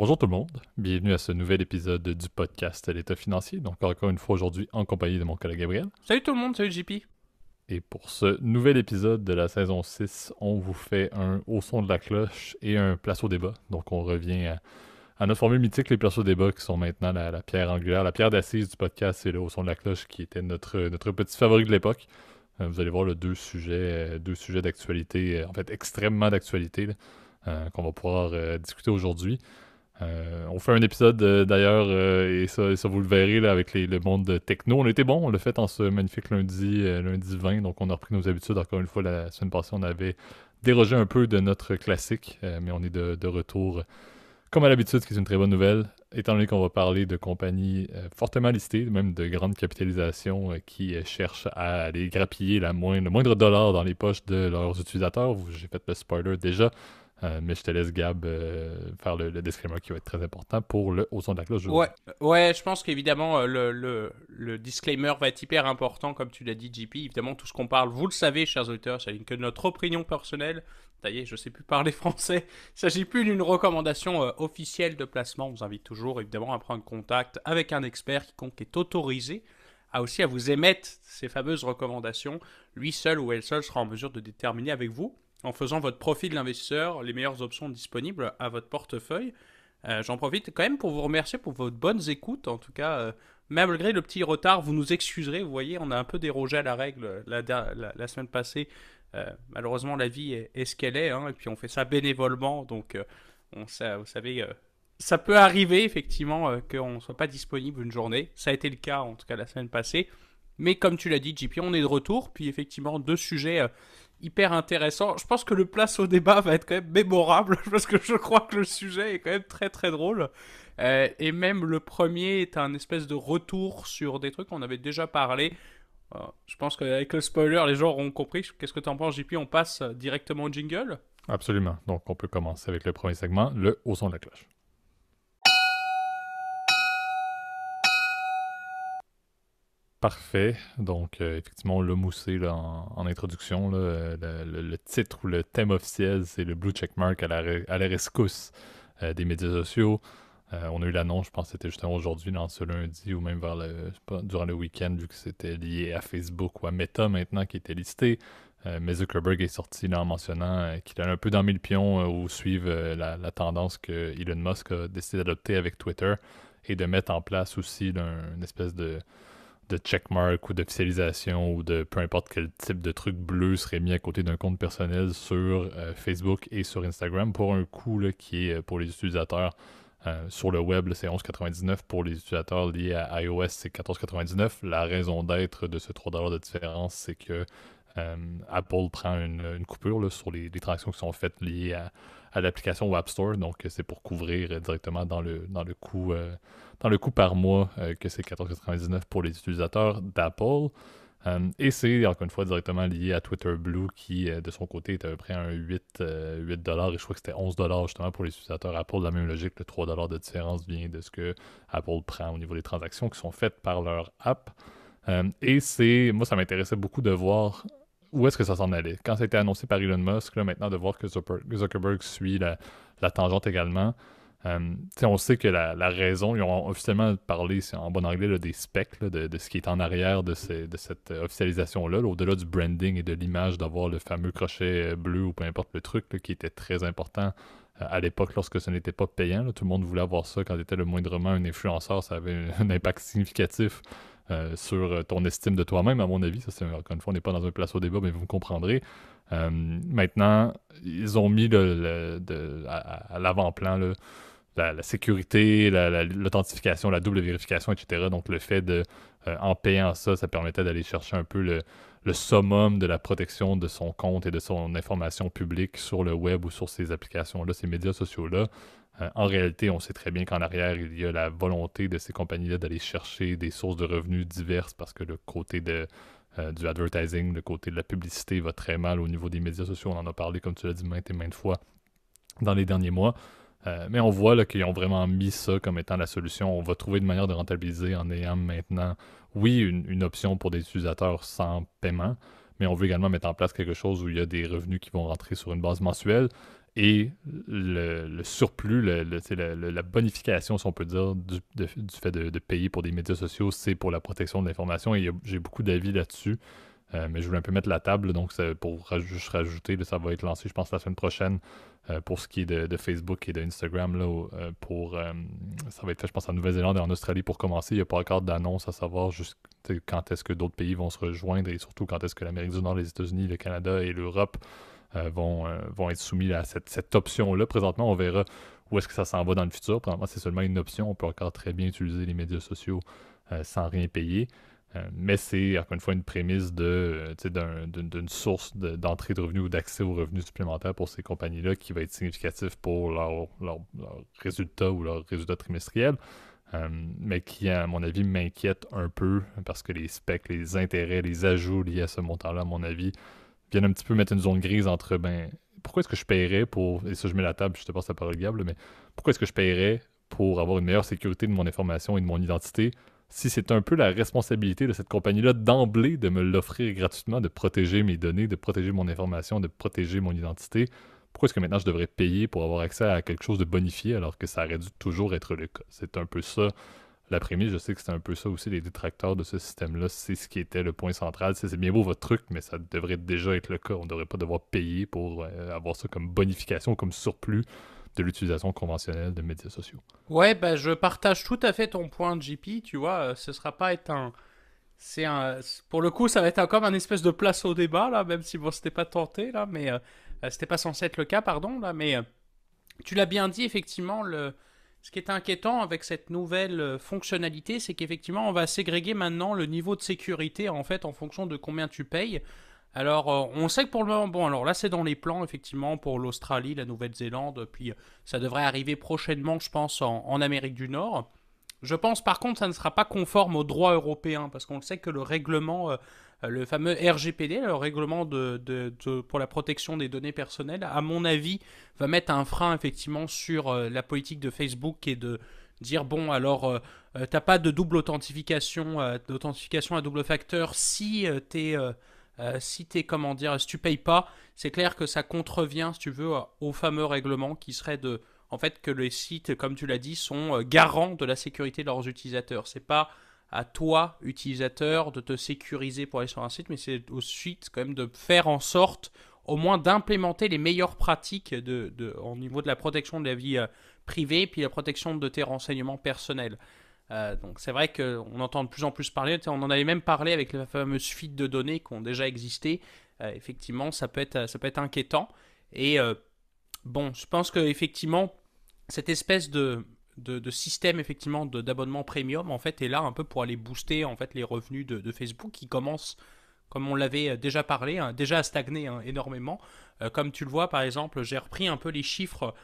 Bonjour tout le monde, bienvenue à ce nouvel épisode du podcast L'État financier. Donc encore une fois aujourd'hui en compagnie de mon collègue Gabriel. Salut tout le monde, salut JP. Et pour ce nouvel épisode de la saison 6, on vous fait un au son de la cloche et un place au débat. Donc on revient à notre formule mythique, les places au débat qui sont maintenant la pierre angulaire, la pierre d'assise du podcast, c'est le au son de la cloche qui était notre petit favori de l'époque. Vous allez voir deux sujets d'actualité, en fait extrêmement d'actualité, qu'on va pouvoir discuter aujourd'hui. On fait un épisode d'ailleurs, et ça vous le verrez là, avec le monde techno. On était bon, on l'a fait en ce magnifique lundi 20, donc on a repris nos habitudes. Encore une fois, la semaine passée, on avait dérogé un peu de notre classique, mais on est de retour comme à l'habitude, ce qui est une très bonne nouvelle, étant donné qu'on va parler de compagnies fortement listées, même de grandes capitalisations qui cherchent à aller grappiller le moindre dollar dans les poches de leurs utilisateurs. J'ai fait le spoiler déjà. Mais je te laisse, Gab, faire le disclaimer qui va être très important pour le au son de la cloche Ouais, aujourd'hui. ouais, je pense qu'évidemment le disclaimer va être hyper important, comme tu l'as dit JP. Évidemment, tout ce qu'on parle, vous le savez, chers auditeurs, ça n'est que notre opinion personnelle. Ça y est, je sais plus parler français. Il s'agit plus d'une recommandation officielle de placement. On vous invite toujours, évidemment, à prendre contact avec un expert quiconque est autorisé à vous émettre ces fameuses recommandations. Lui seul ou elle seule sera en mesure de déterminer avec vous, en faisant votre profil d'investisseur, les meilleures options disponibles à votre portefeuille. J'en profite quand même pour vous remercier pour votre bonnes écoutes. En tout cas, malgré le petit retard, vous nous excuserez. Vous voyez, on a un peu dérogé à la règle la semaine passée. Malheureusement, la vie est ce qu'elle est, hein, et puis on fait ça bénévolement. Donc, vous savez, ça peut arriver effectivement qu'on ne soit pas disponible une journée. Ça a été le cas en tout cas la semaine passée. Mais comme tu l'as dit, JP, on est de retour. Puis effectivement, deux sujets hyper intéressants. Je pense que le place au débat va être quand même mémorable parce que je crois que le sujet est quand même très très drôle. Et même le premier est un espèce de retour sur des trucs qu'on avait déjà parlé. Je pense qu'avec le spoiler, les gens auront compris. Qu'est-ce que tu en penses, JP? On passe directement au jingle? Absolument. Donc, on peut commencer avec le premier segment, le au son de la cloche. Parfait. Donc, effectivement, on l'a moussé là, en introduction. Là, le titre ou le thème officiel, c'est le blue checkmark à la rescousse des médias sociaux. On a eu l'annonce, je pense que c'était justement aujourd'hui, dans ce lundi, ou même durant le week-end, vu que c'était lié à Facebook ou à Meta maintenant qui était listé. Mais Zuckerberg est sorti là, en mentionnant qu'il allait un peu dans le pion ou suivre la tendance que Elon Musk a décidé d'adopter avec Twitter et de mettre en place aussi là, une espèce de checkmark ou d'officialisation ou de peu importe quel type de truc bleu serait mis à côté d'un compte personnel sur Facebook et sur Instagram pour un coût là, qui est pour les utilisateurs sur le web, là, c'est 11,99. Pour les utilisateurs liés à iOS, c'est 14,99. La raison d'être de ce 3$ de différence, c'est que Apple prend une coupure là, sur les transactions qui sont faites liées à l'application ou App Store. Donc, c'est pour couvrir directement dans le coût par mois que c'est 14,99 pour les utilisateurs d'Apple. Et c'est encore une fois directement lié à Twitter Blue qui, de son côté, est à peu près un 8$ et je crois que c'était 11$ justement pour les utilisateurs Apple. De la même logique, le 3$ de différence vient de ce que Apple prend au niveau des transactions qui sont faites par leur app. Moi, ça m'intéressait beaucoup de voir où est-ce que ça s'en allait. Quand ça a été annoncé par Elon Musk, là, maintenant de voir que Zuckerberg suit la tangente également. On sait que la raison, ils ont officiellement parlé en bon anglais là, des specs, là, de ce qui est en arrière de cette officialisation-là, là, au-delà du branding et de l'image d'avoir le fameux crochet bleu ou peu importe le truc là, qui était très important à l'époque lorsque ce n'était pas payant. Là. Tout le monde voulait avoir ça quand tu étais le moindrement un influenceur, ça avait un impact significatif sur ton estime de toi-même, à mon avis. Ça, encore une fois, on n'est pas dans un place au débat, mais vous me comprendrez. Maintenant, ils ont mis à l'avant-plan là, la sécurité, l'authentification, la double vérification, etc. Donc le fait en payant ça, ça permettait d'aller chercher un peu le summum de la protection de son compte et de son information publique sur le web ou sur ces applications-là, ces médias sociaux-là. En réalité, on sait très bien qu'en arrière, il y a la volonté de ces compagnies-là d'aller chercher des sources de revenus diverses parce que le côté du advertising, le côté de la publicité va très mal au niveau des médias sociaux. On en a parlé, comme tu l'as dit, maintes et maintes fois dans les derniers mois. Mais on voit là, qu'ils ont vraiment mis ça comme étant la solution. On va trouver une manière de rentabiliser en ayant maintenant, oui, une option pour des utilisateurs sans paiement, mais on veut également mettre en place quelque chose où il y a des revenus qui vont rentrer sur une base mensuelle et le surplus, la bonification, si on peut dire, du fait de payer pour des médias sociaux, c'est pour la protection de l'information. Et j'ai beaucoup d'avis là-dessus. Mais je voulais un peu mettre la table, donc pour juste rajouter, là, ça va être lancé, je pense, la semaine prochaine pour ce qui est de Facebook et d'Instagram. Ça va être fait, je pense, en Nouvelle-Zélande et en Australie pour commencer. Il n'y a pas encore d'annonce à savoir juste quand est-ce que d'autres pays vont se rejoindre et surtout quand est-ce que l'Amérique du Nord, les États-Unis, le Canada et l'Europe vont être soumis à cette option-là. Présentement, on verra où est-ce que ça s'en va dans le futur. Présentement, c'est seulement une option. On peut encore très bien utiliser les médias sociaux sans rien payer. Mais c'est, encore une fois, une prémisse d'une source d'entrée de revenus ou d'accès aux revenus supplémentaires pour ces compagnies-là qui va être significatif pour leurs résultats ou leurs résultats trimestriels, mais qui, à mon avis, m'inquiète un peu parce que les specs, les intérêts, les ajouts liés à ce montant-là, à mon avis, viennent un petit peu mettre une zone grise entre, pourquoi est-ce que je paierais pour, et ça je mets la table, je te passe la parole Gab, mais pourquoi est-ce que je paierais pour avoir une meilleure sécurité de mon information et de mon identité si c'est un peu la responsabilité de cette compagnie-là d'emblée de me l'offrir gratuitement, de protéger mes données, de protéger mon information, de protéger mon identité, pourquoi est-ce que maintenant je devrais payer pour avoir accès à quelque chose de bonifié alors que ça aurait dû toujours être le cas? C'est un peu ça la prémisse. Je sais que c'est un peu ça aussi, les détracteurs de ce système-là, c'est ce qui était le point central. C'est bien beau votre truc, mais ça devrait déjà être le cas. On ne devrait pas devoir payer pour avoir ça comme bonification, comme surplus de l'utilisation conventionnelle de médias sociaux. Ouais, bah je partage tout à fait ton point, JP. Tu vois, ce sera pas être un. Pour le coup, ça va être comme un espèce de place au débat, là, même si bon, c'était pas tenté, là, mais c'était pas censé être le cas, pardon, là, mais tu l'as bien dit, effectivement, ce qui est inquiétant avec cette nouvelle fonctionnalité, c'est qu'effectivement, on va ségréguer maintenant le niveau de sécurité, en fait, en fonction de combien tu payes. Alors, on sait que pour le moment, bon, alors là, c'est dans les plans, effectivement, pour l'Australie, la Nouvelle-Zélande, puis ça devrait arriver prochainement, je pense, en Amérique du Nord. Je pense, par contre, ça ne sera pas conforme au droit européen, parce qu'on le sait que le règlement, le fameux RGPD, le règlement pour la protection des données personnelles, à mon avis, va mettre un frein, effectivement, sur la politique de Facebook et de dire, bon, alors, t'as pas de double d'authentification à double facteur si comment dire, si tu payes pas, c'est clair que ça contrevient, si tu veux, au fameux règlement qui serait en fait, que les sites, comme tu l'as dit, sont garants de la sécurité de leurs utilisateurs. C'est pas à toi, utilisateur, de te sécuriser pour aller sur un site, mais c'est au site quand même de faire en sorte, au moins d'implémenter les meilleures pratiques au niveau de la protection de la vie privée, puis la protection de tes renseignements personnels. Donc c'est vrai qu'on entend de plus en plus parler, on en avait même parlé avec les fameuses fuites de données qui ont déjà existé. Effectivement, ça peut être inquiétant. Et bon, je pense qu'effectivement, cette espèce de système effectivement d'abonnement premium en fait est là un peu pour aller booster en fait les revenus de Facebook qui commencent, comme on l'avait déjà parlé, hein, déjà à stagner énormément. Comme tu le vois par exemple, j'ai repris un peu les chiffres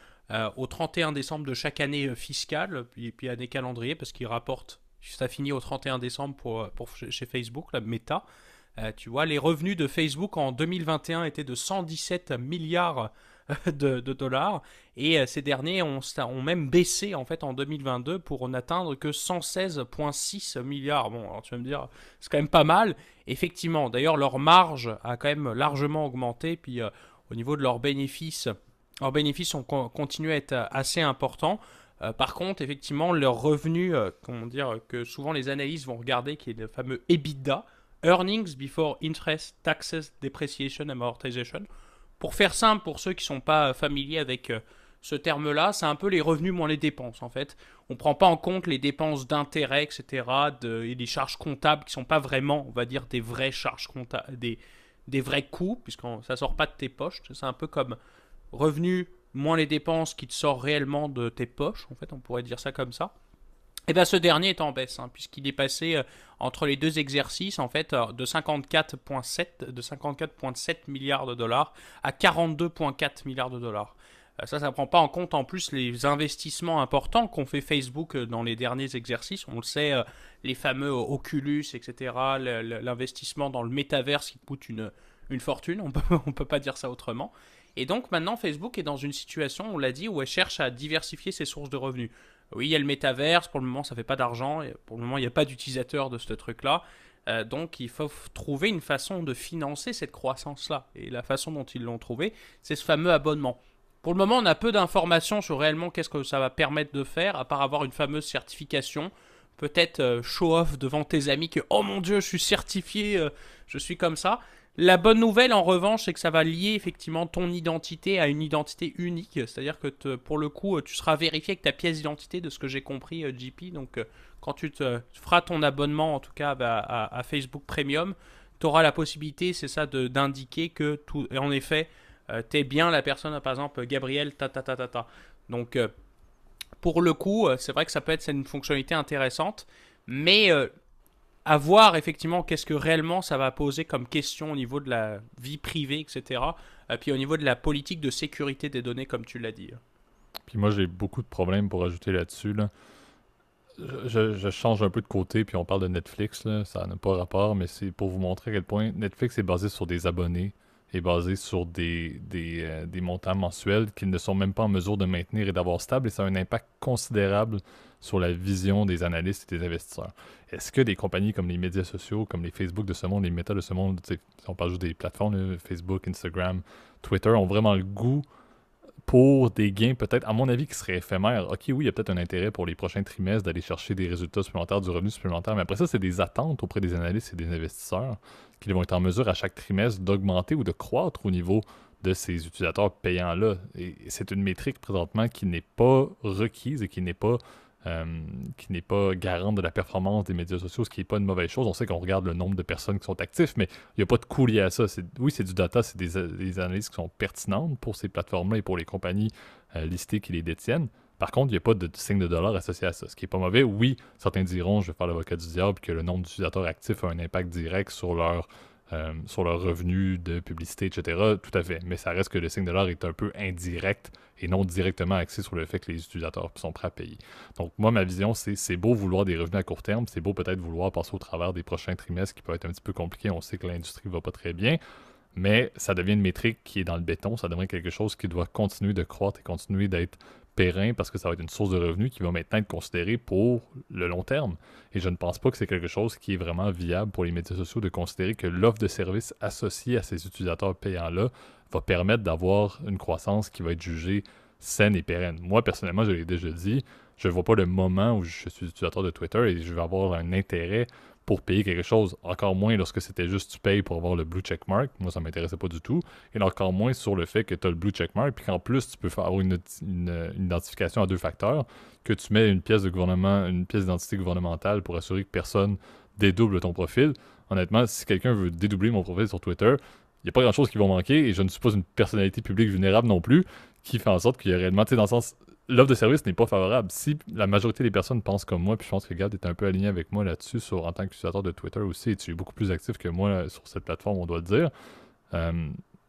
au 31 décembre de chaque année fiscale, puis année calendrier, parce qu'ils rapportent, ça finit au 31 décembre pour chez Facebook, la Meta. Tu vois, les revenus de Facebook en 2021 étaient de 117 milliards de dollars, et ces derniers ont même baissé en fait en 2022 pour n'atteindre que 116,6 milliards. Bon, alors tu vas me dire, c'est quand même pas mal. Effectivement, d'ailleurs, leur marge a quand même largement augmenté, puis au niveau de leurs bénéfices ont continué à être assez importants. Par contre, effectivement, leurs revenus, comment dire, que souvent les analystes vont regarder, qui est le fameux EBITDA, Earnings Before Interest, Taxes, Depreciation, Amortization. Pour faire simple, pour ceux qui ne sont pas familiers avec ce terme-là, c'est un peu les revenus moins les dépenses, en fait. On ne prend pas en compte les dépenses d'intérêt, etc., et les charges comptables qui ne sont pas vraiment, on va dire, des vraies charges comptables, des vrais coûts, puisque ça ne sort pas de tes poches. C'est un peu comme revenus moins les dépenses qui te sortent réellement de tes poches, en fait, on pourrait dire ça comme ça. Et bien ce dernier est en baisse, hein, puisqu'il est passé entre les deux exercices en fait de 54,7 milliards de dollars à 42,4 milliards de dollars. Ça ne prend pas en compte en plus les investissements importants qu'ont fait Facebook dans les derniers exercices. On le sait, les fameux Oculus, etc., l'investissement dans le métaverse qui coûte une fortune, on peut pas dire ça autrement. Et donc maintenant Facebook est dans une situation, on l'a dit, où elle cherche à diversifier ses sources de revenus. Oui, il y a le métaverse, pour le moment ça fait pas d'argent, et pour le moment il n'y a pas d'utilisateurs de ce truc-là. Donc il faut trouver une façon de financer cette croissance-là. Et la façon dont ils l'ont trouvé, c'est ce fameux abonnement. Pour le moment, on a peu d'informations sur réellement qu'est-ce que ça va permettre de faire, à part avoir une fameuse certification. Peut-être show-off devant tes amis que oh mon dieu, je suis certifié, je suis comme ça. La bonne nouvelle en revanche, c'est que ça va lier effectivement ton identité à une identité unique. C'est-à-dire que pour le coup, tu seras vérifié avec ta pièce d'identité de ce que j'ai compris, JP. Donc quand tu feras ton abonnement, en tout cas à Facebook Premium, tu auras la possibilité, c'est ça, d'indiquer que tout, en effet, t'es bien la personne, par exemple, Gabriel, ta ta ta ta ta. Donc pour le coup, c'est vrai que ça peut être une fonctionnalité intéressante, mais à voir effectivement qu'est-ce que réellement ça va poser comme question au niveau de la vie privée, etc. Et puis au niveau de la politique de sécurité des données, comme tu l'as dit. Puis moi, j'ai beaucoup de problèmes pour ajouter là-dessus, là. Je change un peu de côté, puis on parle de Netflix, là. Ça n'a pas rapport, mais c'est pour vous montrer à quel point Netflix est basé sur des abonnés, est basé sur des montants mensuels qu'ils ne sont même pas en mesure de maintenir et d'avoir stable, et ça a un impact considérable sur la vision des analystes et des investisseurs. Est-ce que des compagnies comme les médias sociaux, comme les Facebook de ce monde, les Meta de ce monde, si on parle juste des plateformes, là, Facebook, Instagram, Twitter, ont vraiment le goût pour des gains peut-être, à mon avis, qui seraient éphémères? Ok, oui, il y a peut-être un intérêt pour les prochains trimestres d'aller chercher des résultats supplémentaires, du revenu supplémentaire, mais après ça, c'est des attentes auprès des analystes et des investisseurs qui vont être en mesure à chaque trimestre d'augmenter ou de croître au niveau de ces utilisateurs payants-là. Et c'est une métrique présentement qui n'est pas requise et qui n'est pas garante de la performance des médias sociaux, ce qui n'est pas une mauvaise chose. On sait qu'on regarde le nombre de personnes qui sont actifs, mais il n'y a pas de coût lié à ça. Oui, c'est du data, c'est des analyses qui sont pertinentes pour ces plateformes-là et pour les compagnies listées qui les détiennent. Par contre, il n'y a pas de signe de dollar associé à ça, ce qui n'est pas mauvais. Oui, certains diront, je vais faire l'avocat du diable, que le nombre d'utilisateurs actifs a un impact direct sur leur revenu de publicité, etc. Tout à fait. Mais ça reste que le signe de l'or est un peu indirect et non directement axé sur le fait que les utilisateurs sont prêts à payer. Donc, moi, ma vision, c'est beau vouloir des revenus à court terme, c'est beau peut-être vouloir passer au travers des prochains trimestres qui peuvent être un petit peu compliqués. On sait que l'industrie va pas très bien, mais ça devient une métrique qui est dans le béton, ça devient quelque chose qui doit continuer de croître et continuer d'être périn parce que ça va être une source de revenus qui va maintenant être considérée pour le long terme. Et je ne pense pas que c'est quelque chose qui est vraiment viable pour les médias sociaux de considérer que l'offre de services associée à ces utilisateurs payants-là va permettre d'avoir une croissance qui va être jugée saine et pérenne. Moi, personnellement, je l'ai déjà dit, je ne vois pas le moment où je suis utilisateur de Twitter et je vais avoir un intérêt pour payer quelque chose, encore moins lorsque c'était juste tu payes pour avoir le blue checkmark. Moi, ça ne m'intéressait pas du tout. Et encore moins sur le fait que tu as le blue checkmark, puis qu'en plus, tu peux faire avoir une identification à deux facteurs, que tu mets une pièce de gouvernement, une pièce d'identité gouvernementale pour assurer que personne dédouble ton profil. Honnêtement, si quelqu'un veut dédoubler mon profil sur Twitter, il n'y a pas grand-chose qui va manquer, et je ne suis pas une personnalité publique vulnérable non plus, qui fait en sorte qu'il y a réellement, tu sais, dans le sens, l'offre de service n'est pas favorable. Si la majorité des personnes pensent comme moi, puis je pense que Gad est un peu aligné avec moi là-dessus, en tant qu'utilisateur de Twitter aussi, et tu es beaucoup plus actif que moi sur cette plateforme, on doit le dire,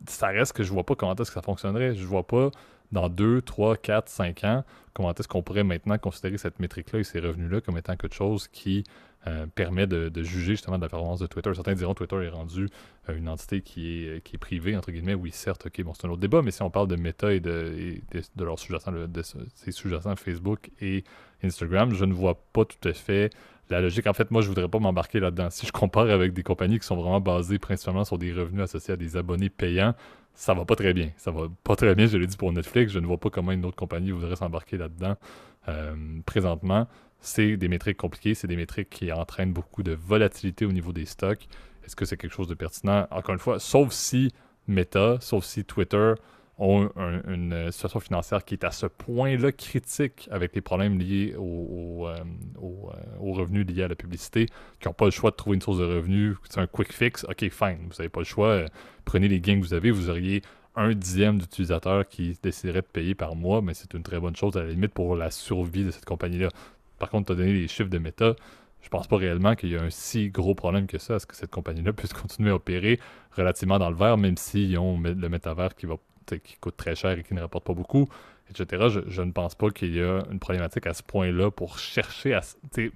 ça reste que je vois pas comment est-ce que ça fonctionnerait. Je vois pas dans 2, 3, 4, 5 ans comment est-ce qu'on pourrait maintenant considérer cette métrique-là et ces revenus-là comme étant quelque chose qui permet de juger justement de la performance de Twitter. Certains diront que Twitter est rendu une entité qui est privée, entre guillemets. Oui, certes, ok, bon, c'est un autre débat, mais si on parle de Meta et de leurs sous-jacents, de ces sous-jacents Facebook et Instagram, je ne vois pas tout à fait la logique. En fait, moi, je voudrais pas m'embarquer là-dedans. Si je compare avec des compagnies qui sont vraiment basées principalement sur des revenus associés à des abonnés payants, ça va pas très bien. Ça va pas très bien, je l'ai dit pour Netflix. Je ne vois pas comment une autre compagnie voudrait s'embarquer là-dedans présentement. C'est des métriques compliquées, c'est des métriques qui entraînent beaucoup de volatilité au niveau des stocks. Est-ce que c'est quelque chose de pertinent? Encore une fois, sauf si Meta, sauf si Twitter ont une situation financière qui est à ce point-là critique avec les problèmes liés aux revenus liés à la publicité, qui n'ont pas le choix de trouver une source de revenus. C'est un quick fix. OK, fine, vous n'avez pas le choix. Prenez les gains que vous avez, vous auriez un dixième d'utilisateurs qui déciderait de payer par mois, mais c'est une très bonne chose à la limite pour la survie de cette compagnie-là. Par contre, tu as donné les chiffres de Meta. Je pense pas réellement qu'il y a un si gros problème que ça à ce que cette compagnie-là puisse continuer à opérer relativement dans le vert, même s'ils ont le métavers qui coûte très cher et qui ne rapporte pas beaucoup, etc. Je ne pense pas qu'il y a une problématique à ce point-là pour chercher de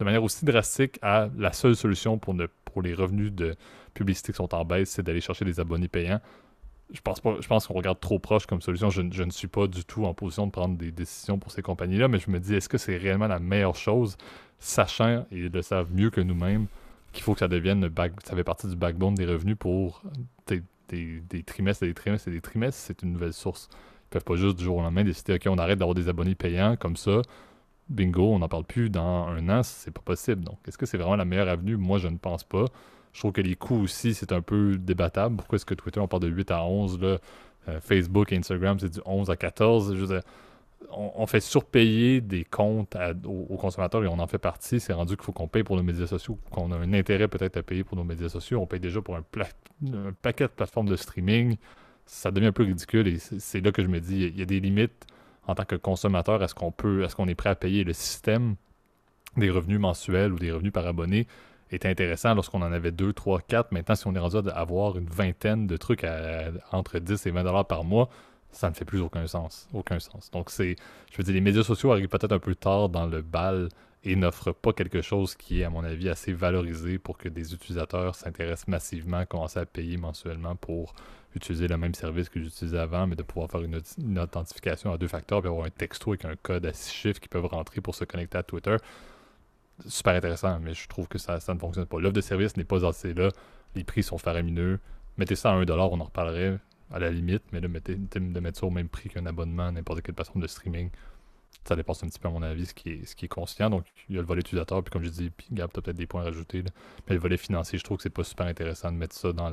manière aussi drastique à la seule solution pour les revenus de publicité qui sont en baisse, c'est d'aller chercher des abonnés payants. Je pense qu'on regarde trop proche comme solution. Je ne suis pas du tout en position de prendre des décisions pour ces compagnies-là, mais je me dis, est-ce que c'est réellement la meilleure chose, sachant, et ils le savent mieux que nous-mêmes, qu'il faut que ça devienne ça fait partie du backbone des revenus pour des trimestres et des trimestres et des trimestres, c'est une nouvelle source peuvent pas juste du jour au lendemain décider, OK, on arrête d'avoir des abonnés payants comme ça. Bingo, on n'en parle plus dans un an, c'est pas possible. Donc, est-ce que c'est vraiment la meilleure avenue? Moi, je ne pense pas. Je trouve que les coûts aussi, c'est un peu débattable. Pourquoi est-ce que Twitter, on parle de 8 à 11, là? Facebook et Instagram, c'est du 11 à 14. Je veux dire, on fait surpayer des comptes aux consommateurs et on en fait partie. C'est rendu qu'il faut qu'on paye pour nos médias sociaux, qu'on a un intérêt peut-être à payer pour nos médias sociaux. On paye déjà pour un paquet de plateformes de streaming. Ça devient un peu ridicule et c'est là que je me dis, il y a des limites en tant que consommateur. Est-ce qu'on est prêt à payer le système des revenus mensuels ou des revenus par abonné était intéressant lorsqu'on en avait 2, 3, 4. Maintenant, si on est rendu à avoir une vingtaine de trucs entre 10 et 20 dollars par mois, ça ne fait plus aucun sens. Aucun sens. Donc, je veux dire, les médias sociaux arrivent peut-être un peu tard dans le bal et n'offrent pas quelque chose qui est, à mon avis, assez valorisé pour que des utilisateurs s'intéressent massivement, commencent à payer mensuellement pour utiliser le même service que j'utilisais avant, mais de pouvoir faire une authentification à 2 facteurs puis avoir un texto avec un code à 6 chiffres qui peuvent rentrer pour se connecter à Twitter. Super intéressant, mais je trouve que ça ne fonctionne pas. L'offre de service n'est pas assez là. Les prix sont faramineux. Mettez ça à 1$, on en reparlerait à la limite, mais là, de mettre ça au même prix qu'un abonnement à n'importe quelle plateforme de streaming, ça dépasse un petit peu, à mon avis, ce qui est conscient. Donc, il y a le volet utilisateur, puis comme je dis, puis Gab, tu as peut-être des points à rajouter, là. Mais le volet financier, je trouve que c'est pas super intéressant de mettre ça dans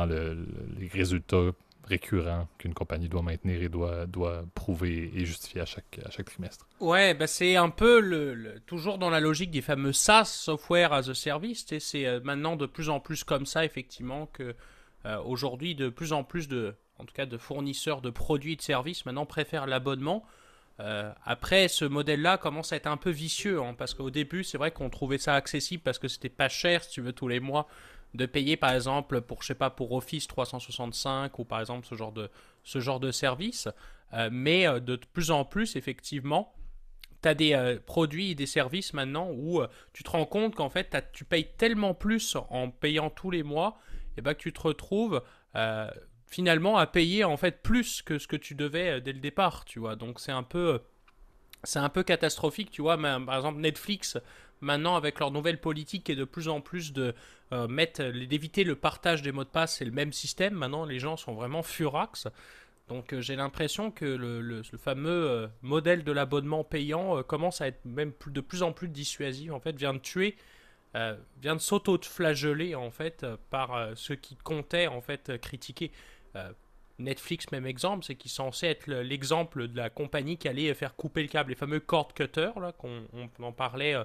les résultats récurrents qu'une compagnie doit maintenir et doit prouver et justifier à chaque trimestre. Ouais, bah c'est un peu toujours dans la logique des fameux SaaS, Software as a Service. C'est maintenant de plus en plus comme ça, effectivement, que aujourd'hui, de plus en plus en tout cas de fournisseurs de produits et de services maintenant préfèrent l'abonnement. Après, ce modèle-là commence à être un peu vicieux, hein, parce qu'au début, c'est vrai qu'on trouvait ça accessible parce que c'était pas cher, si tu veux, tous les mois, de payer, par exemple, pour, je sais pas, pour Office 365 ou par exemple ce genre de service. Mais de plus en plus, effectivement, tu as des produits et des services maintenant où tu te rends compte qu'en fait, tu payes tellement plus en payant tous les mois, et ben, que tu te retrouves finalement à payer en fait plus que ce que tu devais dès le départ, tu vois. Donc c'est un peu catastrophique, tu vois. Mais, par exemple, Netflix, maintenant, avec leur nouvelle politique et de plus en plus d'éviter le partage des mots de passe, c'est le même système. Maintenant, les gens sont vraiment furax. Donc j'ai l'impression que le fameux modèle de l'abonnement payant commence à être même de plus en plus dissuasif, en fait, vient de s'auto-flageller, en fait, par ceux qui comptaient, en fait, critiquer. Netflix, même exemple, c'est qu'il est censé être l'exemple de la compagnie qui allait faire couper le câble, les fameux cord cutters, là, qu'on en parlait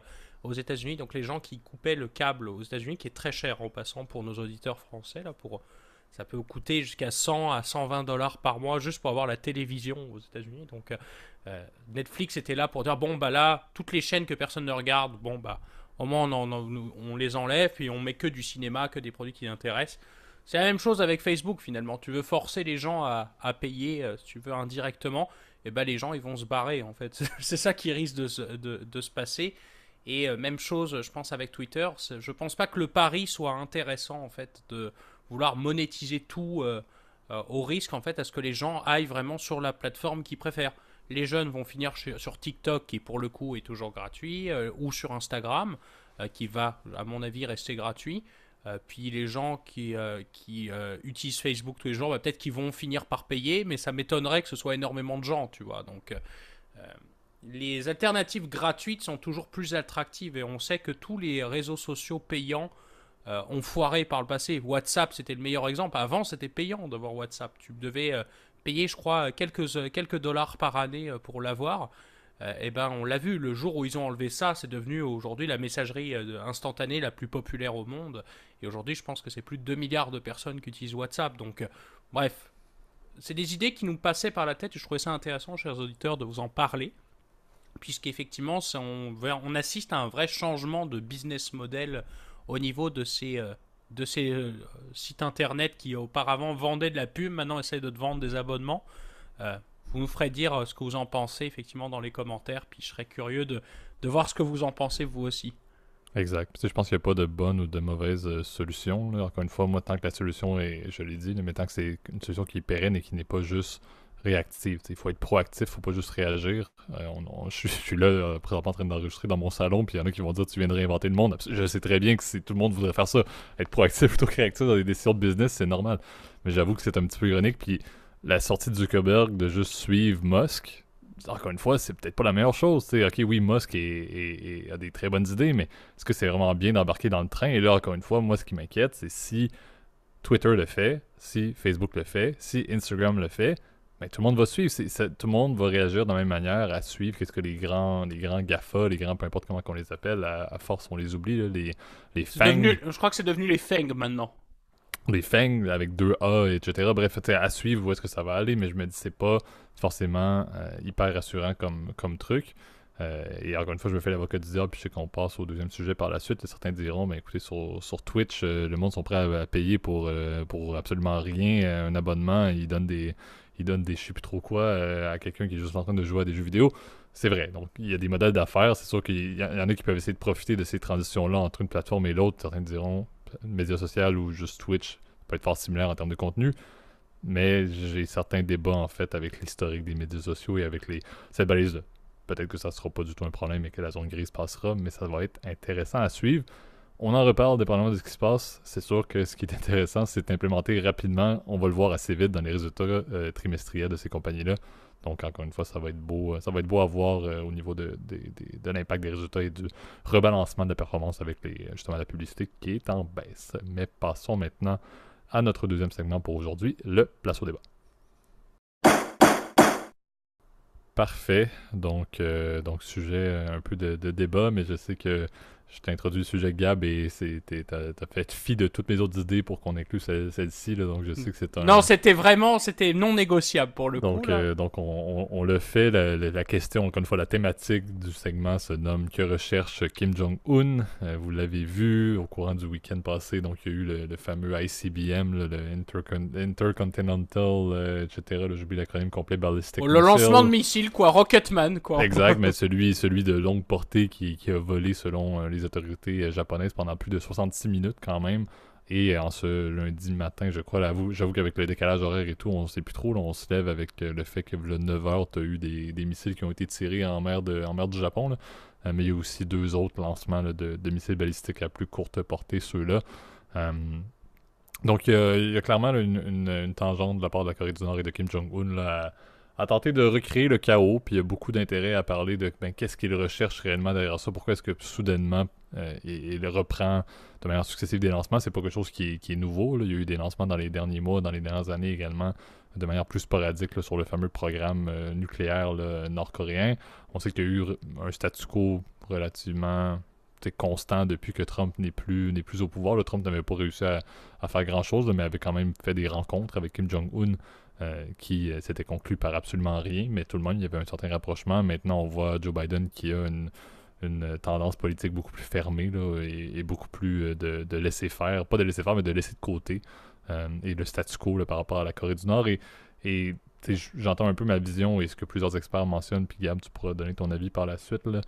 aux États-Unis, donc les gens qui coupaient le câble aux États-Unis, qui est très cher en passant pour nos auditeurs français, là, ça peut coûter jusqu'à 100 à 120 dollars par mois juste pour avoir la télévision aux États-Unis. Donc Netflix était là pour dire bon bah là toutes les chaînes que personne ne regarde, bon bah au moins on les enlève et on met que du cinéma, que des produits qui l'intéressent. C'est la même chose avec Facebook finalement. Tu veux forcer les gens à payer, si tu veux indirectement, et ben les gens ils vont se barrer en fait. C'est ça qui risque de se passer. Et même chose, je pense avec Twitter. Je pense pas que le pari soit intéressant en fait de vouloir monétiser tout au risque en fait à ce que les gens aillent vraiment sur la plateforme qu'ils préfèrent. Les jeunes vont finir sur TikTok qui pour le coup est toujours gratuit ou sur Instagram qui va à mon avis rester gratuit. Puis les gens qui utilisent Facebook tous les jours, bah, peut-être qu'ils vont finir par payer, mais ça m'étonnerait que ce soit énormément de gens, tu vois. Donc les alternatives gratuites sont toujours plus attractives et on sait que tous les réseaux sociaux payants ont foiré par le passé. WhatsApp, c'était le meilleur exemple. Avant, c'était payant d'avoir WhatsApp. Tu devais payer, je crois, quelques dollars par année pour l'avoir. Et ben, on l'a vu, le jour où ils ont enlevé ça, c'est devenu aujourd'hui la messagerie instantanée la plus populaire au monde. Et aujourd'hui, je pense que c'est plus de 2 milliards de personnes qui utilisent WhatsApp. Donc, bref, c'est des idées qui nous passaient par la tête et je trouvais ça intéressant, chers auditeurs, de vous en parler. Puisqu'effectivement, on assiste à un vrai changement de business model au niveau de ces sites internet qui auparavant vendaient de la pub, maintenant essayent de te vendre des abonnements. Vous nous ferez dire ce que vous en pensez effectivement dans les commentaires, puis je serais curieux de voir ce que vous en pensez vous aussi. Exact. Puis, tu sais, je pense qu'il n'y a pas de bonne ou de mauvaise solution, là. Encore une fois, moi, tant que la solution est, je l'ai dit, là, mais tant que c'est une solution qui est pérenne et qui n'est pas juste réactive. Il faut être proactif, il ne faut pas juste réagir. Je suis là, présentement en train d'enregistrer dans mon salon, puis il y en a qui vont dire tu viens de réinventer le monde. Je sais très bien que tout le monde voudrait faire ça. Être proactif plutôt que réactif dans des décisions de business, c'est normal. Mais j'avoue que c'est un petit peu ironique, puis la sortie de Zuckerberg de juste suivre Musk, encore une fois, c'est peut-être pas la meilleure chose. T'sais. Ok, oui, Musk a des très bonnes idées, mais est-ce que c'est vraiment bien d'embarquer dans le train? Et là, encore une fois, moi, ce qui m'inquiète, c'est si Twitter le fait, si Facebook le fait, si Instagram le fait, ben, tout le monde va suivre. Tout le monde va réagir de la même manière à suivre qu'est-ce que les grands GAFA, les grands, peu importe comment qu'on les appelle, à force on les oublie, là, les FANG, Je crois que c'est devenu les FANG maintenant. les FANG avec deux A, etc. Bref, à suivre où est-ce que ça va aller, mais je me dis c'est pas forcément hyper rassurant comme truc. Et encore une fois, je me fais l'avocat du diable, puis je sais qu'on passe au deuxième sujet par la suite. Certains diront, ben écoutez, sur Twitch, le monde sont prêts à payer pour absolument rien, un abonnement. Ils donnent des je sais plus trop quoi à quelqu'un qui est juste en train de jouer à des jeux vidéo. C'est vrai. Donc, il y a des modèles d'affaires. C'est sûr qu'il y en a qui peuvent essayer de profiter de ces transitions-là entre une plateforme et l'autre. Certains diront, média social ou juste Twitch, ça peut être fort similaire en termes de contenu. Mais j'ai certains débats, en fait, avec l'historique des médias sociaux et avec cette balise-là. Peut-être que ça sera pas du tout un problème et que la zone grise passera, mais ça va être intéressant à suivre. On en reparle dépendamment de ce qui se passe. C'est sûr que ce qui est intéressant, c'est d'implémenter rapidement. On va le voir assez vite dans les résultats trimestriels de ces compagnies-là. Donc, encore une fois, ça va être beau à voir au niveau de l'impact des résultats et du rebalancement de la performance avec justement la publicité qui est en baisse. Mais passons maintenant à notre deuxième segment pour aujourd'hui, le place au débat. Parfait. Donc sujet un peu de débat, mais je sais que je t'ai introduit le sujet Gab et t'as fait fi de toutes mes autres idées pour qu'on inclue celle-ci, là, donc je sais que c'est un... Non, c'était non négociable pour le coup. Là. Donc on le fait. La question, encore une fois, la thématique du segment se nomme Que recherche Kim Jong-un? Vous l'avez vu au courant du week-end passé, donc il y a eu le fameux ICBM, là, le Intercontinental, etc. J'oublie l'acronyme complet, Ballistic Le lancement de Missile. missiles, quoi, Rocketman, quoi. Exact, mais celui de longue portée qui a volé selon les autorités japonaises pendant plus de 66 minutes quand même. Et en ce lundi matin, je crois, j'avoue qu'avec le décalage horaire et tout, on sait plus trop. Là, on se lève avec le fait que le 9h, tu as eu des missiles qui ont été tirés en mer du Japon. Là. Mais il y a aussi deux autres lancements là, de missiles balistiques à plus courte portée, ceux-là. Donc, il y a clairement là, une tangente de la part de la Corée du Nord et de Kim Jong-un là, à tenter de recréer le chaos, puis il y a beaucoup d'intérêt à parler de qu'est-ce qu'il recherche réellement derrière ça, pourquoi est-ce que soudainement il reprend de manière successive des lancements. C'est pas quelque chose qui est nouveau, là. Il y a eu des lancements dans les derniers mois, dans les dernières années également, de manière plus sporadique là, sur le fameux programme nucléaire là, nord-coréen. On sait qu'il y a eu un statu quo relativement constant depuis que Trump n'est plus au pouvoir. Le Trump n'avait pas réussi à faire grand-chose, mais avait quand même fait des rencontres avec Kim Jong-un qui s'était conclu par absolument rien, mais tout le monde, il y avait un certain rapprochement. Maintenant, on voit Joe Biden qui a une tendance politique beaucoup plus fermée là, et beaucoup plus de laisser faire, pas de laisser faire, mais de laisser de côté, et le statu quo là, par rapport à la Corée du Nord. Et j'entends un peu ma vision et ce que plusieurs experts mentionnent, puis Gab, tu pourras donner ton avis par la suite, là.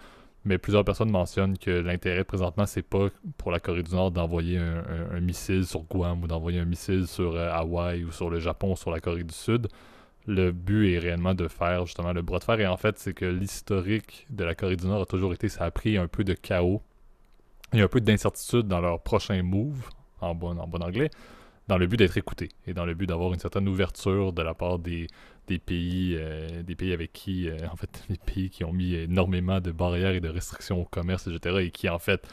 Mais plusieurs personnes mentionnent que l'intérêt présentement, c'est pas pour la Corée du Nord d'envoyer un missile sur Guam ou d'envoyer un missile sur Hawaï ou sur le Japon ou sur la Corée du Sud. Le but est réellement de faire justement le bras de fer. Et en fait, c'est que l'historique de la Corée du Nord a toujours été, ça a pris un peu de chaos. Il y a un peu d'incertitude dans leur prochain move, en bon anglais, dans le but d'être écouté et dans le but d'avoir une certaine ouverture de la part des pays avec qui, en fait, les pays qui ont mis énormément de barrières et de restrictions au commerce, etc., et qui, en fait,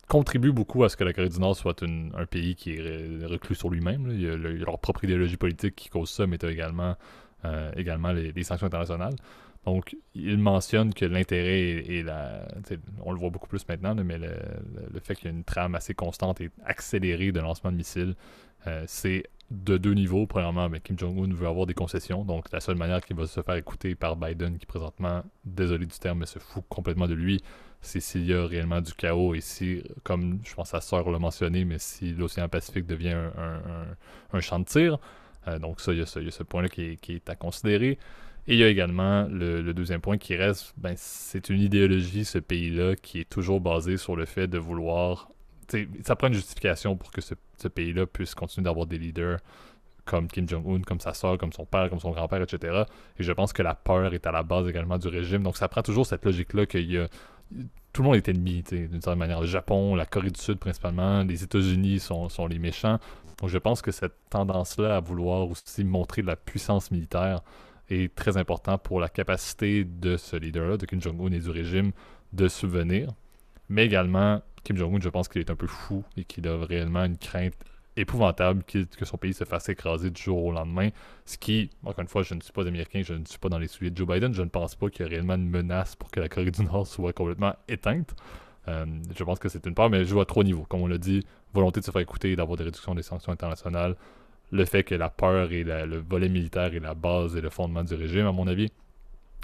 contribuent beaucoup à ce que la Corée du Nord soit un pays qui est reclus sur lui-même. Là. Il y a leur propre idéologie politique qui cause ça, mais tu as également les sanctions internationales. Donc, il mentionne que l'intérêt et on le voit beaucoup plus maintenant, mais le fait qu'il y a une trame assez constante et accélérée de lancement de missiles, c'est de deux niveaux. Premièrement, Kim Jong-un veut avoir des concessions, donc la seule manière qu'il va se faire écouter par Biden, qui présentement, désolé du terme, mais se fout complètement de lui, c'est s'il y a réellement du chaos et si, comme je pense sa sœur l'a mentionné, mais si l'océan Pacifique devient un champ de tir. Donc ça, il y a ce point-là qui est à considérer. Et il y a également le deuxième point qui reste, c'est une idéologie, ce pays-là, qui est toujours basée sur le fait de vouloir... Ça prend une justification pour que ce pays-là puisse continuer d'avoir des leaders comme Kim Jong-un, comme sa sœur, comme son père, comme son grand-père, etc. Et je pense que la peur est à la base également du régime. Donc ça prend toujours cette logique-là qu'il y a tout le monde est ennemi, d'une certaine manière. Le Japon, la Corée du Sud principalement, les États-Unis sont les méchants. Donc je pense que cette tendance-là à vouloir aussi montrer de la puissance militaire est très important pour la capacité de ce leader-là, de Kim Jong-un et du régime, de subvenir. Mais également, Kim Jong-un, je pense qu'il est un peu fou et qu'il a réellement une crainte épouvantable que son pays se fasse écraser du jour au lendemain. Ce qui, encore une fois, je ne suis pas américain, je ne suis pas dans les souliers de Joe Biden, je ne pense pas qu'il y a réellement une menace pour que la Corée du Nord soit complètement éteinte. Je pense que c'est une part, mais je joue à trois niveaux. Comme on l'a dit, volonté de se faire écouter, d'avoir des réductions des sanctions internationales, le fait que la peur et le volet militaire est la base et le fondement du régime, à mon avis,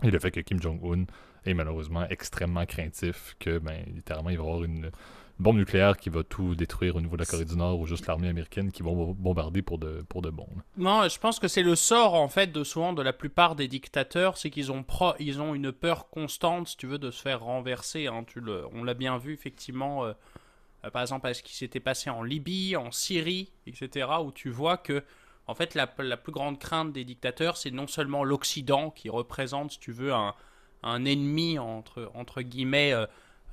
et le fait que Kim Jong-un est malheureusement extrêmement craintif que, ben, littéralement, il va y avoir une bombe nucléaire qui va tout détruire au niveau de la Corée du Nord ou juste l'armée américaine qui vont bombarder pour de bon. Non, je pense que c'est le sort en fait de souvent de la plupart des dictateurs, c'est qu'ils ont ils ont une peur constante, si tu veux, de se faire renverser. Hein. On l'a bien vu effectivement, par exemple, à ce qui s'était passé en Libye, en Syrie, etc., où tu vois que en fait la plus grande crainte des dictateurs, c'est non seulement l'Occident qui représente, si tu veux, un ennemi entre guillemets.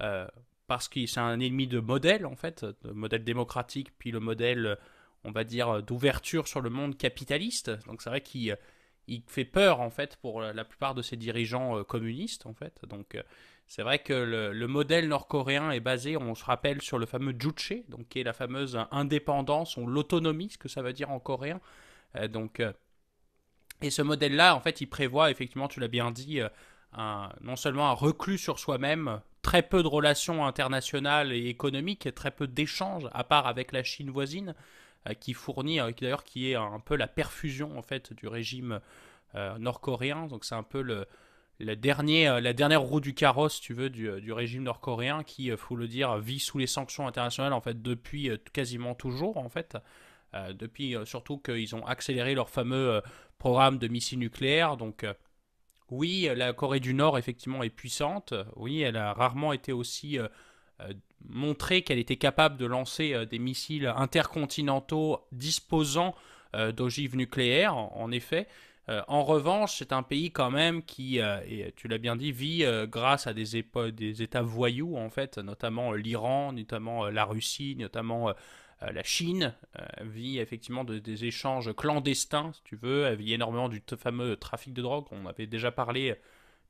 Euh, Parce que c'est un ennemi de modèle, en fait, de modèle démocratique, puis le modèle, on va dire, d'ouverture sur le monde capitaliste. Donc c'est vrai qu'il il fait peur, en fait, pour la plupart de ces dirigeants communistes, en fait. Donc c'est vrai que le modèle nord-coréen est basé, on se rappelle, sur le fameux Juche, donc qui est la fameuse indépendance ou l'autonomie, ce que ça veut dire en coréen. Donc, et ce modèle-là, en fait, il prévoit, effectivement, tu l'as bien dit, non seulement un reclus sur soi-même, très peu de relations internationales et économiques, et très peu d'échanges, à part avec la Chine voisine, qui fournit, d'ailleurs, qui est un peu la perfusion en fait du régime nord-coréen. Donc c'est un peu la dernière roue du carrosse, si tu veux, du régime nord-coréen, qui, faut le dire, vit sous les sanctions internationales en fait depuis quasiment toujours en fait. Depuis surtout qu'ils ont accéléré leur fameux programme de missiles nucléaires. Donc oui, la Corée du Nord, effectivement, est puissante. Oui, elle a rarement été aussi montré qu'elle était capable de lancer des missiles intercontinentaux disposant d'ogives nucléaires, en effet. En revanche, c'est un pays quand même qui, et tu l'as bien dit, vit grâce à des États voyous, en fait, notamment l'Iran, notamment la Russie, notamment la Chine, vit effectivement des échanges clandestins, si tu veux. Elle vit énormément du fameux trafic de drogue. On avait déjà parlé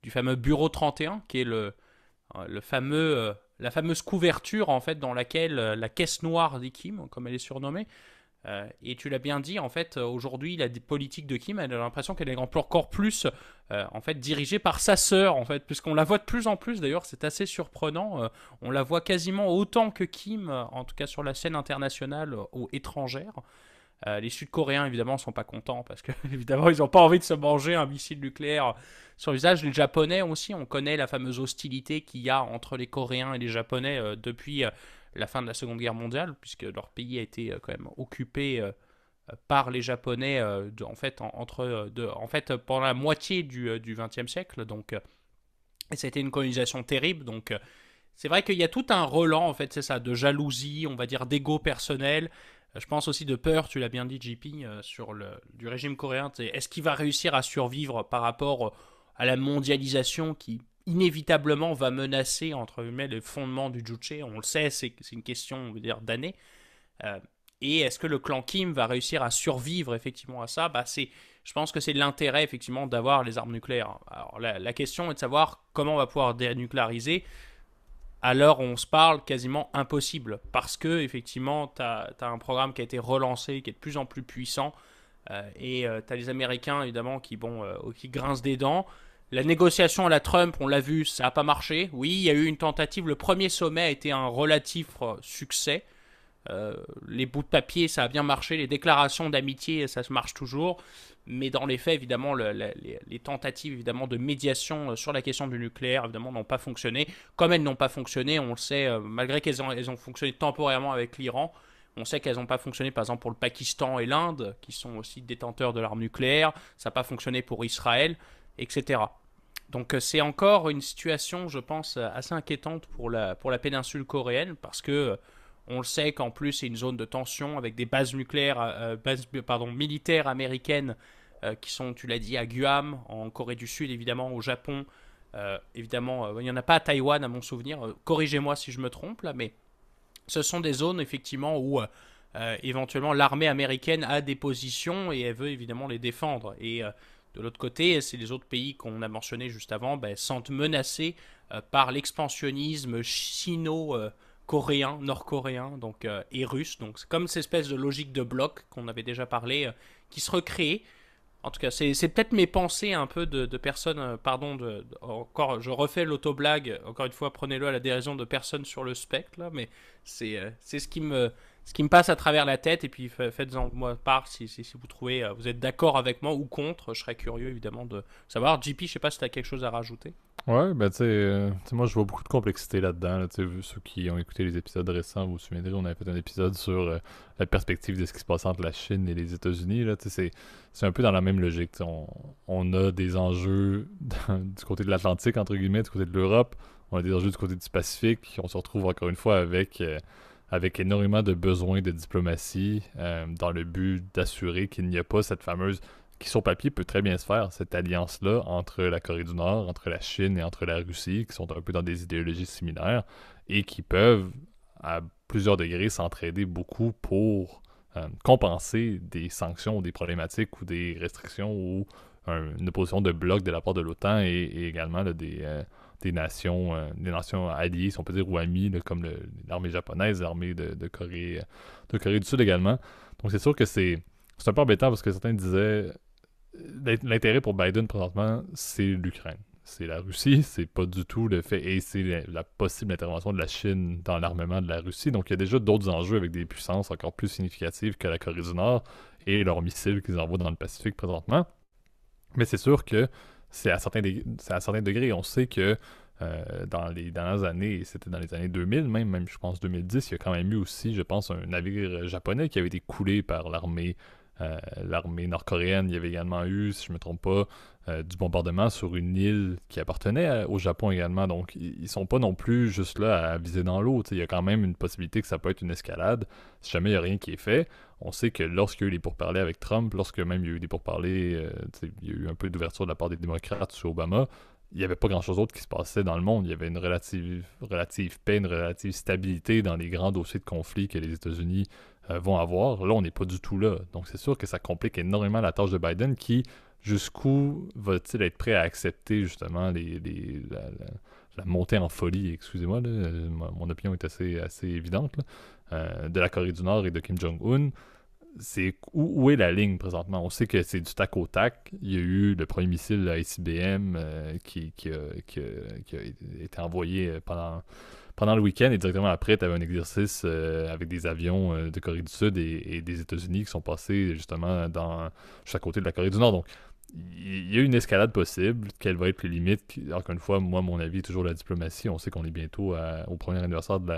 du fameux Bureau 31, qui est la fameuse couverture en fait dans laquelle la caisse noire des Kim, comme elle est surnommée, et tu l'as bien dit, en fait, aujourd'hui, la politique de Kim, elle a l'impression qu'elle est encore plus, en fait, dirigée par sa sœur, en fait, puisqu'on la voit de plus en plus. D'ailleurs, c'est assez surprenant. On la voit quasiment autant que Kim, en tout cas sur la scène internationale ou étrangère. Les Sud-Coréens, évidemment, sont pas contents parce que, évidemment, ils n'ont pas envie de se manger un missile nucléaire sur le visage. Les Japonais aussi, on connaît la fameuse hostilité qu'il y a entre les Coréens et les Japonais depuis la fin de la Seconde Guerre mondiale, puisque leur pays a été quand même occupé par les Japonais en fait, pendant la moitié du XXe siècle. Donc, et ça a été une colonisation terrible. Donc, c'est vrai qu'il y a tout un relent, en fait, c'est ça, de jalousie, on va dire, d'ego personnel. Je pense aussi de peur, tu l'as bien dit, JP, du régime coréen. Est-ce qu'il va réussir à survivre par rapport à la mondialisation qui inévitablement va menacer entre guillemets les fondements du Juche? On le sait, c'est une question, on veut dire, d'années. Et est-ce que le clan Kim va réussir à survivre effectivement à ça? Je pense que c'est l'intérêt effectivement d'avoir les armes nucléaires. Alors la question est de savoir comment on va pouvoir dénucléariser. À l'heure où on se parle, quasiment impossible. Parce que, effectivement, tu as un programme qui a été relancé, qui est de plus en plus puissant. Et tu as les Américains, évidemment, qui grincent des dents. La négociation à la Trump, on l'a vu, ça n'a pas marché. Oui, il y a eu une tentative. Le premier sommet a été un relatif succès. Les bouts de papier, ça a bien marché. Les déclarations d'amitié, ça se marche toujours. Mais dans les faits, évidemment, les tentatives évidemment, de médiation sur la question du nucléaire, évidemment, n'ont pas fonctionné. Comme elles n'ont pas fonctionné, on le sait, malgré qu'elles ont fonctionné temporairement avec l'Iran, on sait qu'elles n'ont pas fonctionné, par exemple, pour le Pakistan et l'Inde, qui sont aussi détenteurs de l'arme nucléaire. Ça n'a pas fonctionné pour Israël, etc. Donc c'est encore une situation, je pense, assez inquiétante pour la péninsule coréenne, parce que on le sait qu'en plus c'est une zone de tension avec des bases militaires américaines qui sont, tu l'as dit, à Guam, en Corée du Sud, évidemment, au Japon, Évidemment, il n'y en a pas à Taïwan à mon souvenir. Corrigez-moi si je me trompe là, mais ce sont des zones effectivement où éventuellement l'armée américaine a des positions et elle veut évidemment les défendre. Et de l'autre côté, c'est les autres pays qu'on a mentionnés juste avant sentent menacés par l'expansionnisme sino-coréen, nord-coréen et russe. Donc c'est comme cette espèce de logique de bloc qu'on avait déjà parlé qui se recrée. En tout cas, c'est peut-être mes pensées un peu de personnes, pardon, encore, je refais l'autoblague, encore une fois, prenez-le à la dérision de personnes sur le spectre, là, mais c'est ce qui me passe à travers la tête, et puis faites-en moi part si vous trouvez, vous êtes d'accord avec moi ou contre, je serais curieux évidemment de savoir. JP, je sais pas si tu as quelque chose à rajouter. Ouais, ben tu sais, moi je vois beaucoup de complexité là-dedans. Là, tu sais, ceux qui ont écouté les épisodes récents, vous vous souviendrez, on avait fait un épisode sur la perspective de ce qui se passe entre la Chine et les États-Unis. Là, tu sais, c'est un peu dans la même logique. Tu sais, on a des enjeux du côté de l'Atlantique, entre guillemets, du côté de l'Europe. On a des enjeux du côté du Pacifique. On se retrouve encore une fois avec énormément de besoins de diplomatie dans le but d'assurer qu'il n'y a pas cette fameuse qui sur papier peut très bien se faire, cette alliance-là entre la Corée du Nord, entre la Chine et entre la Russie, qui sont un peu dans des idéologies similaires, et qui peuvent, à plusieurs degrés, s'entraider beaucoup pour compenser des sanctions ou des problématiques ou des restrictions ou une opposition de bloc de la part de l'OTAN et également là, des nations alliées, si on peut dire, ou amies, là, comme l'armée japonaise, l'armée de Corée du Sud également. Donc c'est sûr que c'est un peu embêtant parce que certains disaient l'intérêt pour Biden présentement, c'est l'Ukraine. C'est la Russie, c'est pas du tout le fait, et c'est la possible intervention de la Chine dans l'armement de la Russie. Donc il y a déjà d'autres enjeux avec des puissances encore plus significatives que la Corée du Nord et leurs missiles qu'ils envoient dans le Pacifique présentement. Mais c'est sûr que c'est à certains degrés. On sait que dans les dernières années, c'était dans les années 2000, même je pense 2010, il y a quand même eu aussi, je pense, un navire japonais qui avait été coulé par l'armée nord-coréenne. Il y avait également eu, si je ne me trompe pas, du bombardement sur une île qui appartenait au Japon également. Donc, ils sont pas non plus juste là à viser dans l'eau. Il y a quand même une possibilité que ça peut être une escalade si jamais il n'y a rien qui est fait. On sait que lorsqu'il y a eu les pourparlers avec Trump, lorsque même il y a eu des pourparlers, il y a eu un peu d'ouverture de la part des démocrates sur Obama, il n'y avait pas grand-chose d'autre qui se passait dans le monde. Il y avait une relative paix, une relative stabilité dans les grands dossiers de conflit que les États-Unis vont avoir. Là, on n'est pas du tout là. Donc, c'est sûr que ça complique énormément la tâche de Biden qui, jusqu'où va-t-il être prêt à accepter justement la montée en folie, excusez-moi, là, mon opinion est assez évidente, là, de la Corée du Nord et de Kim Jong-un. C'est où est la ligne présentement? On sait que c'est du tac au tac. Il y a eu le premier missile à ICBM qui a été envoyé pendant le week-end et directement après, tu avais un exercice avec des avions de Corée du Sud et des États-Unis qui sont passés justement juste à côté de la Corée du Nord. Donc, il y a une escalade possible. Quelles vont être les limites? Encore une fois, moi, mon avis est toujours la diplomatie. On sait qu'on est bientôt au premier anniversaire de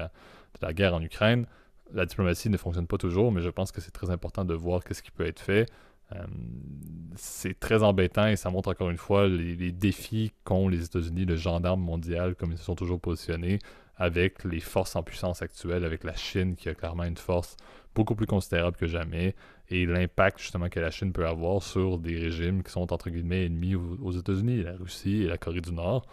la guerre en Ukraine. La diplomatie ne fonctionne pas toujours, mais je pense que c'est très important de voir ce qui peut être fait. Euh, c'est très embêtant et ça montre encore une fois les défis qu'ont les États-Unis, le gendarme mondial, comme ils se sont toujours positionnés, avec les forces en puissance actuelles, avec la Chine qui a clairement une force beaucoup plus considérable que jamais, et l'impact justement que la Chine peut avoir sur des régimes qui sont entre guillemets ennemis aux États-Unis, la Russie et la Corée du Nord.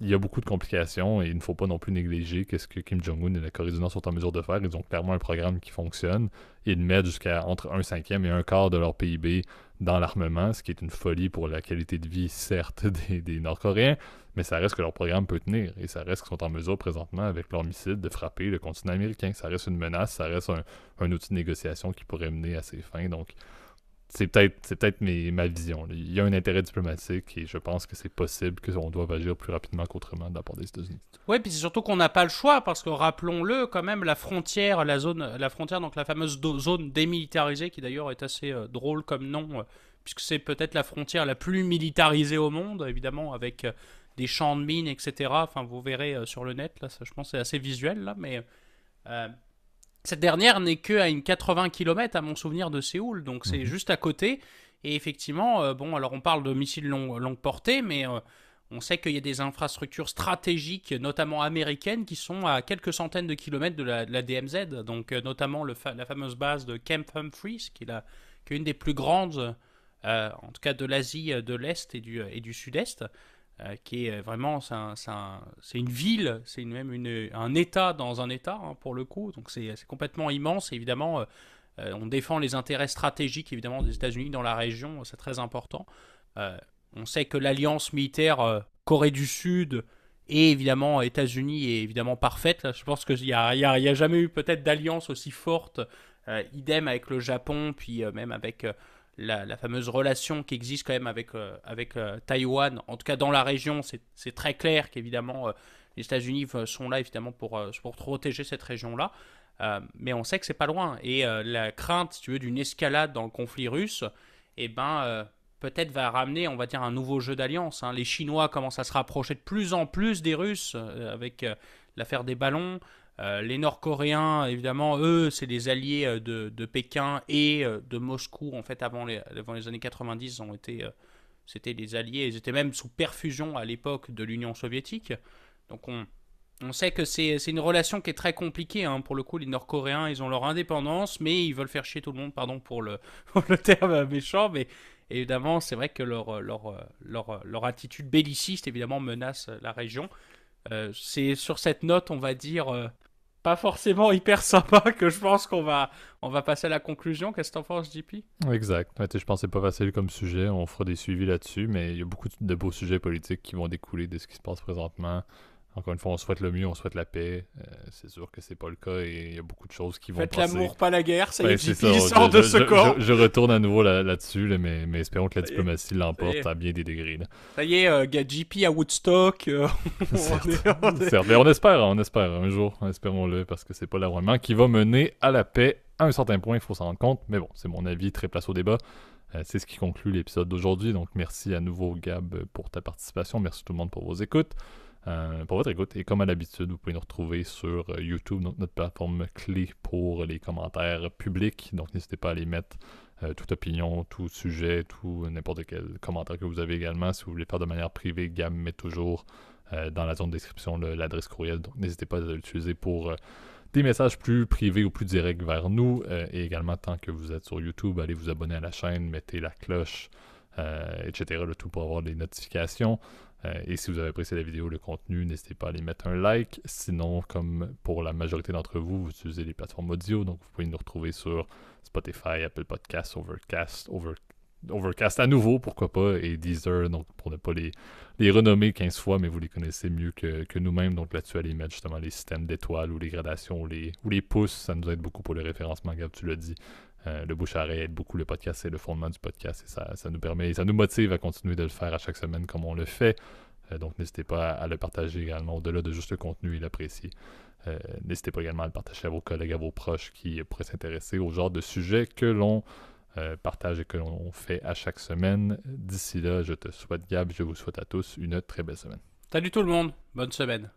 Il y a beaucoup de complications et il ne faut pas non plus négliger qu'est-ce que Kim Jong-un et la Corée du Nord sont en mesure de faire. Ils ont clairement un programme qui fonctionne. Ils mettent jusqu'à entre un cinquième et un quart de leur PIB dans l'armement, ce qui est une folie pour la qualité de vie, certes, des Nord-Coréens, mais ça reste que leur programme peut tenir et ça reste qu'ils sont en mesure présentement, avec leurs missiles, de frapper le continent américain. Ça reste une menace, ça reste un outil de négociation qui pourrait mener à ses fins. Donc, c'est peut-être ma vision. Il y a un intérêt diplomatique et je pense que c'est possible qu'on doive agir plus rapidement qu'autrement de la part des États-Unis. Ouais, puis c'est surtout qu'on n'a pas le choix parce que rappelons-le quand même la frontière, la frontière, donc la fameuse zone démilitarisée qui d'ailleurs est assez drôle comme nom puisque c'est peut-être la frontière la plus militarisée au monde, évidemment avec des champs de mines, etc. Enfin, vous verrez sur le net là, ça, je pense que c'est assez visuel là, mais euh, cette dernière n'est que à une 80 km à mon souvenir de Séoul, donc c'est Mhm. juste à côté. Et effectivement, bon, alors on parle de missiles longue portée, mais on sait qu'il y a des infrastructures stratégiques, notamment américaines, qui sont à quelques centaines de kilomètres de la DMZ, donc notamment la fameuse base de Camp Humphreys, qui est une des plus grandes, en tout cas de l'Asie de l'Est et du Sud-Est. qui est vraiment, c'est une ville, c'est même un État dans un État, hein, pour le coup, donc c'est complètement immense, et évidemment, on défend les intérêts stratégiques, évidemment, des États-Unis dans la région, c'est très important. Euh, on sait que l'alliance militaire Corée du Sud et évidemment États-Unis est évidemment parfaite. Là, je pense qu'il y a jamais eu peut-être d'alliance aussi forte. Idem avec le Japon, puis même avec la fameuse relation qui existe quand même avec Taïwan. En tout cas, dans la région, c'est très clair qu'évidemment les États-Unis sont là évidemment pour protéger cette région-là. Mais on sait que c'est pas loin. Et la crainte, si tu veux, d'une escalade dans le conflit russe, eh ben, peut-être va ramener, on va dire, un nouveau jeu d'alliance, hein. Les Chinois commencent à se rapprocher de plus en plus des Russes avec l'affaire des ballons. Les Nord-Coréens, évidemment, eux, c'est des alliés de Pékin et de Moscou. En fait, avant les années 90, c'était des alliés. Ils étaient même sous perfusion à l'époque de l'Union soviétique. Donc on sait que c'est une relation qui est très compliquée, hein. Pour le coup, les Nord-Coréens, ils ont leur indépendance, mais ils veulent faire chier tout le monde, pardon pour pour le terme méchant, mais évidemment, c'est vrai que leur attitude belliciste, évidemment, menace la région. C'est sur cette note, on va dire, pas forcément hyper sympa, que je pense qu'on va passer à la conclusion. Qu'est-ce que t'en penses, JP? Exact. Ouais, je pense que c'est pas facile comme sujet. On fera des suivis là-dessus, mais il y a beaucoup de beaux sujets politiques qui vont découler de ce qui se passe présentement. Encore une fois, on souhaite le mieux, on souhaite la paix. C'est sûr que c'est pas le cas et il y a beaucoup de choses qui vont Faites passer. l'amour, pas la guerre. Ça y Ben, est, c'est JP ça. sort de ce corps. Je retourne à nouveau là-dessus, mais espérons que la Ça y est. diplomatie Ça y l'emporte est. à bien des degrés. Là. Ça y est, JP à Woodstock. Certes. On est- Certes. Mais on espère un jour, espérons-le, parce que c'est pas l'armement qui va mener à la paix. À un certain point, il faut s'en rendre compte. Mais bon, c'est mon avis, très place au débat. C'est ce qui conclut l'épisode d'aujourd'hui. Donc merci à nouveau, Gab, pour ta participation. Merci tout le monde pour vos écoutes. Pour votre écoute. Et comme à l'habitude, vous pouvez nous retrouver sur YouTube, donc notre plateforme clé pour les commentaires publics. Donc n'hésitez pas à les mettre, toute opinion, tout sujet, tout n'importe quel commentaire que vous avez également. Si vous voulez faire de manière privée, Gab met toujours dans la zone de description l'adresse courriel. Donc n'hésitez pas à l'utiliser pour des messages plus privés ou plus directs vers nous. Et également, tant que vous êtes sur YouTube, allez vous abonner à la chaîne, mettez la cloche, etc. Le tout pour avoir des notifications. Et si vous avez apprécié la vidéo, le contenu, n'hésitez pas à aller mettre un like. Sinon, comme pour la majorité d'entre vous, vous utilisez les plateformes audio, donc vous pouvez nous retrouver sur Spotify, Apple Podcasts, Overcast à nouveau, pourquoi pas, et Deezer, donc pour ne pas les renommer 15 fois, mais vous les connaissez mieux que nous-mêmes. Donc là-dessus, allez mettre justement les systèmes d'étoiles ou les gradations ou les pouces. Ça nous aide beaucoup pour le référencement, Gab, tu l'as dit. Le bouche à oreille aide beaucoup le podcast, c'est le fondement du podcast et ça nous permet, ça nous motive à continuer de le faire à chaque semaine comme on le fait. Donc n'hésitez pas à le partager également au-delà de juste le contenu et l'apprécier. N'hésitez pas également à le partager à vos collègues, à vos proches qui pourraient s'intéresser au genre de sujet que l'on partage et que l'on fait à chaque semaine. D'ici là, je te souhaite, Gab, je vous souhaite à tous une très belle semaine. Salut tout le monde, bonne semaine.